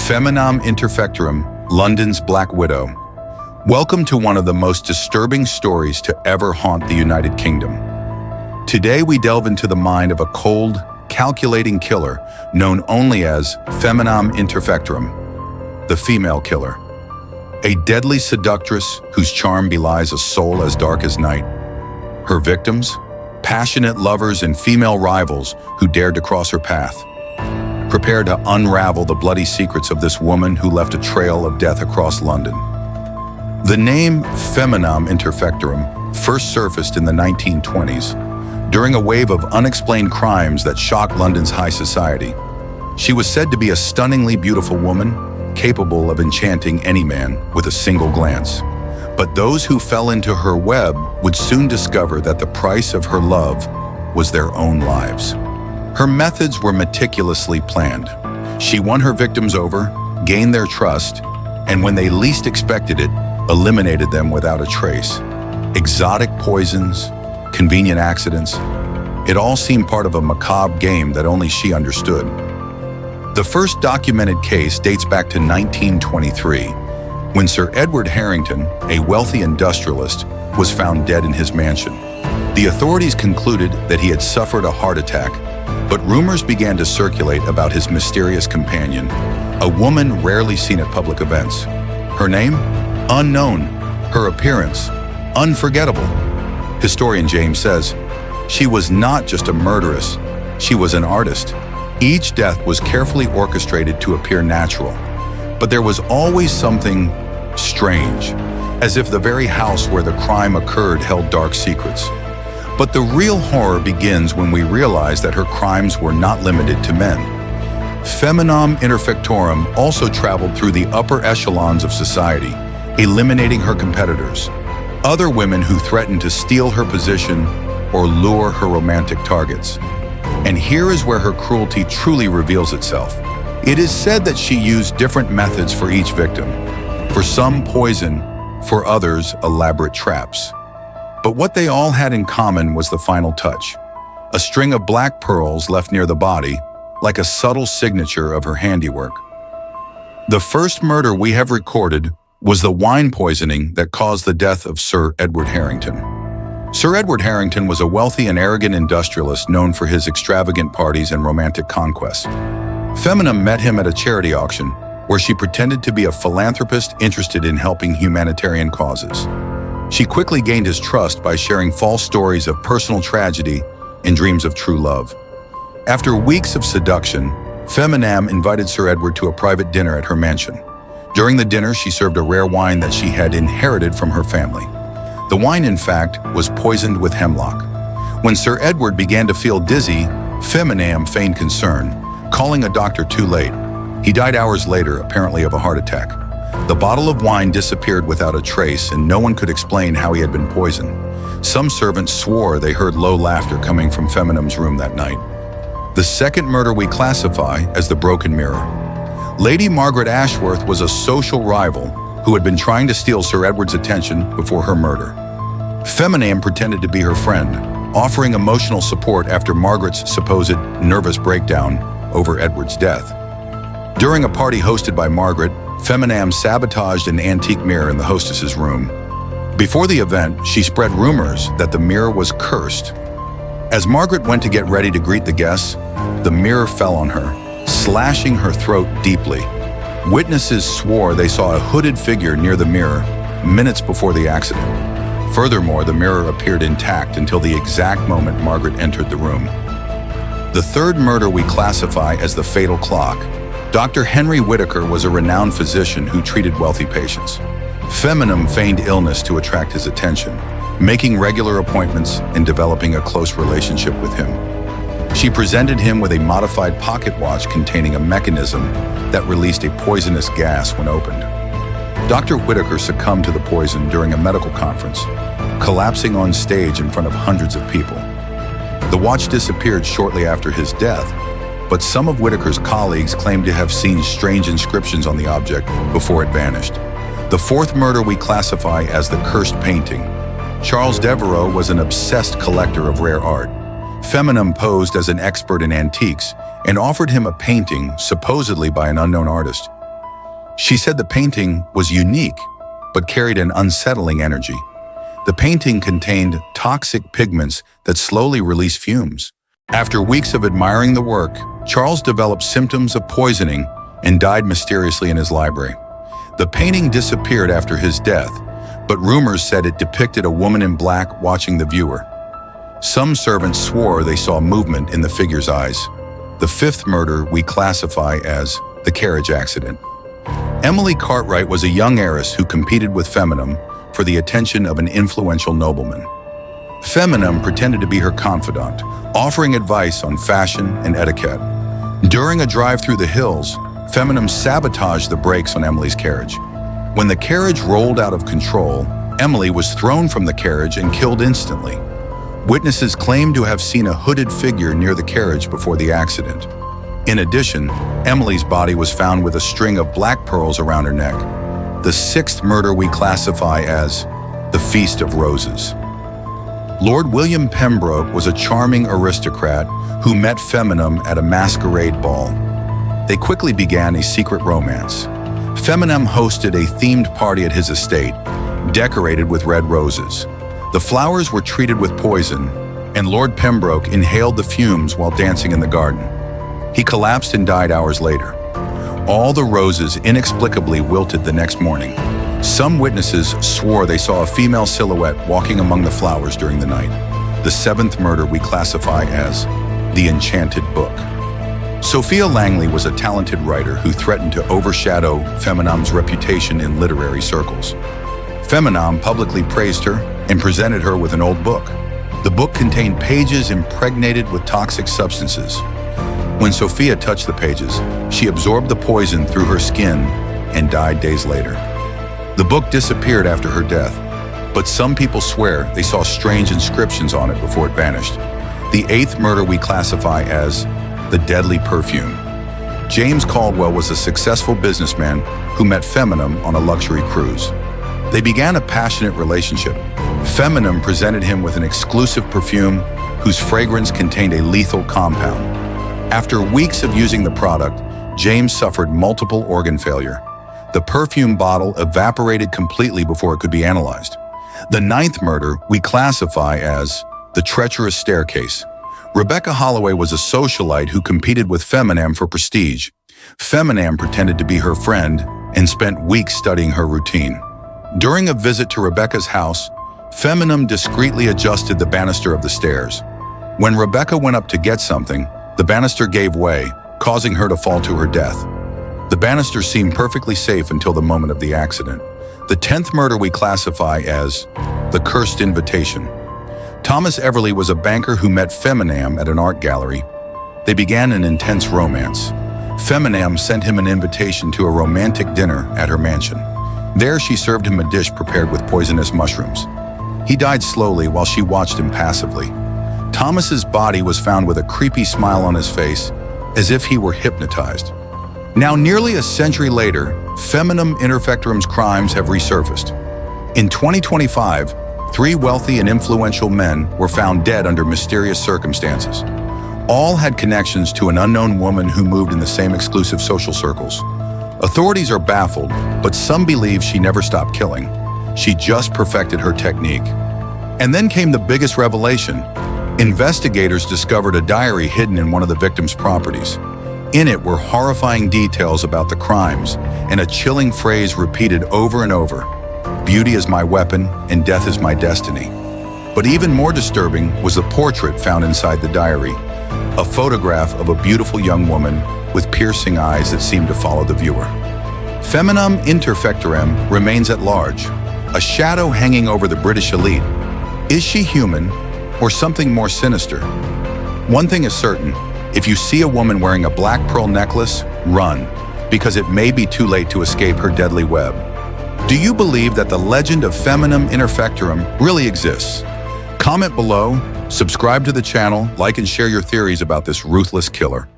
Feminam Interfectorem, London's Black Widow. Welcome to one of the most disturbing stories to ever haunt the United Kingdom. Today we delve into the mind of a cold, calculating killer known only as Feminam Interfectorem, the female killer. A deadly seductress whose charm belies a soul as dark as night. Her victims? Passionate lovers and female rivals who dared to cross her path. Prepare to unravel the bloody secrets of this woman who left a trail of death across London. The name Feminam Interfectorem first surfaced in the 1920s during a wave of unexplained crimes that shocked London's high society. She was said to be a stunningly beautiful woman, capable of enchanting any man with a single glance. But those who fell into her web would soon discover that the price of her love was their own lives. Her methods were meticulously planned. She won her victims over, gained their trust, and when they least expected it, eliminated them without a trace. Exotic poisons, convenient accidents, it all seemed part of a macabre game that only she understood. The first documented case dates back to 1923, when Sir Edward Harrington, a wealthy industrialist, was found dead in his mansion. The authorities concluded that he had suffered a heart attack, but rumors began to circulate about his mysterious companion, a woman rarely seen at public events. Her name? Unknown. Her appearance? Unforgettable. Historian James says, she was not just a murderess, she was an artist. Each death was carefully orchestrated to appear natural, but there was always something strange, as if the very house where the crime occurred held dark secrets. But the real horror begins when we realize that her crimes were not limited to men. Feminam Interfectorem also traveled through the upper echelons of society, eliminating her competitors, other women who threatened to steal her position or lure her romantic targets. And here is where her cruelty truly reveals itself. It is said that she used different methods for each victim. For some, poison, for others, elaborate traps. But what they all had in common was the final touch, a string of black pearls left near the body, like a subtle signature of her handiwork. The first murder we have recorded was the wine poisoning that caused the death of Sir Edward Harrington. Sir Edward Harrington was a wealthy and arrogant industrialist known for his extravagant parties and romantic conquests. Feminam met him at a charity auction, where she pretended to be a philanthropist interested in helping humanitarian causes. She quickly gained his trust by sharing false stories of personal tragedy and dreams of true love. After weeks of seduction, Feminam invited Sir Edward to a private dinner at her mansion. During the dinner, she served a rare wine that she had inherited from her family. The wine, in fact, was poisoned with hemlock. When Sir Edward began to feel dizzy, Feminam feigned concern, calling a doctor too late. He died hours later, apparently of a heart attack. The bottle of wine disappeared without a trace, and no one could explain how he had been poisoned. Some servants swore they heard low laughter coming from Feminam's room that night. The second murder we classify as the broken mirror. Lady Margaret Ashworth was a social rival who had been trying to steal Sir Edward's attention before her murder. Feminam pretended to be her friend, offering emotional support after Margaret's supposed nervous breakdown over Edward's death. During a party hosted by Margaret, Feminam sabotaged an antique mirror in the hostess's room. Before the event, she spread rumors that the mirror was cursed. As Margaret went to get ready to greet the guests, the mirror fell on her, slashing her throat deeply. Witnesses swore they saw a hooded figure near the mirror minutes before the accident. Furthermore, the mirror appeared intact until the exact moment Margaret entered the room. The third murder we classify as the fatal clock. Dr. Henry Whitaker was a renowned physician who treated wealthy patients. Feminam feigned illness to attract his attention, making regular appointments and developing a close relationship with him. She presented him with a modified pocket watch containing a mechanism that released a poisonous gas when opened. Dr. Whitaker succumbed to the poison during a medical conference, collapsing on stage in front of hundreds of people. The watch disappeared shortly after his death, but some of Whitaker's colleagues claimed to have seen strange inscriptions on the object before it vanished. The fourth murder we classify as the cursed painting. Charles Devereux was an obsessed collector of rare art. Feminam posed as an expert in antiques and offered him a painting supposedly by an unknown artist. She said the painting was unique, but carried an unsettling energy. The painting contained toxic pigments that slowly release fumes. After weeks of admiring the work, Charles developed symptoms of poisoning and died mysteriously in his library. The painting disappeared after his death, but rumors said it depicted a woman in black watching the viewer. Some servants swore they saw movement in the figure's eyes. The fifth murder we classify as the carriage accident. Emily Cartwright was a young heiress who competed with Feminam for the attention of an influential nobleman. Feminam pretended to be her confidant, offering advice on fashion and etiquette. During a drive through the hills, Feminam sabotaged the brakes on Emily's carriage. When the carriage rolled out of control, Emily was thrown from the carriage and killed instantly. Witnesses claimed to have seen a hooded figure near the carriage before the accident. In addition, Emily's body was found with a string of black pearls around her neck. The sixth murder we classify as the Feast of Roses. Lord William Pembroke was a charming aristocrat who met Feminam at a masquerade ball. They quickly began a secret romance. Feminam hosted a themed party at his estate, decorated with red roses. The flowers were treated with poison, and Lord Pembroke inhaled the fumes while dancing in the garden. He collapsed and died hours later. All the roses inexplicably wilted the next morning. Some witnesses swore they saw a female silhouette walking among the flowers during the night. The seventh murder we classify as the Enchanted Book. Sophia Langley was a talented writer who threatened to overshadow Feminam's reputation in literary circles. Feminam publicly praised her and presented her with an old book. The book contained pages impregnated with toxic substances. When Sophia touched the pages, she absorbed the poison through her skin and died days later. The book disappeared after her death, but some people swear they saw strange inscriptions on it before it vanished. The eighth murder we classify as the deadly perfume. James Caldwell was a successful businessman who met Feminam on a luxury cruise. They began a passionate relationship. Feminam presented him with an exclusive perfume whose fragrance contained a lethal compound. After weeks of using the product, James suffered multiple organ failure. The perfume bottle evaporated completely before it could be analyzed. The ninth murder we classify as the treacherous staircase. Rebecca Holloway was a socialite who competed with Feminam for prestige. Feminam pretended to be her friend and spent weeks studying her routine. During a visit to Rebecca's house, Feminam discreetly adjusted the banister of the stairs. When Rebecca went up to get something, the banister gave way, causing her to fall to her death. The banister seemed perfectly safe until the moment of the accident. The 10th murder we classify as the cursed invitation. Thomas Everly was a banker who met Feminam at an art gallery. They began an intense romance. Feminam sent him an invitation to a romantic dinner at her mansion. There she served him a dish prepared with poisonous mushrooms. He died slowly while she watched him passively. Thomas's body was found with a creepy smile on his face, as if he were hypnotized. Now, nearly a century later, Feminam Interfectorem's crimes have resurfaced. In 2025, 3 wealthy and influential men were found dead under mysterious circumstances. All had connections to an unknown woman who moved in the same exclusive social circles. Authorities are baffled, but some believe she never stopped killing. She just perfected her technique. And then came the biggest revelation. Investigators discovered a diary hidden in one of the victims' properties. In it were horrifying details about the crimes and a chilling phrase repeated over and over: "Beauty is my weapon and death is my destiny." But even more disturbing was the portrait found inside the diary, a photograph of a beautiful young woman with piercing eyes that seemed to follow the viewer. Feminam Interfectorem remains at large, a shadow hanging over the British elite. Is she human or something more sinister? One thing is certain: if you see a woman wearing a black pearl necklace, run, because it may be too late to escape her deadly web. Do you believe that the legend of Feminam Interfectorem really exists? Comment below, subscribe to the channel, like and share your theories about this ruthless killer.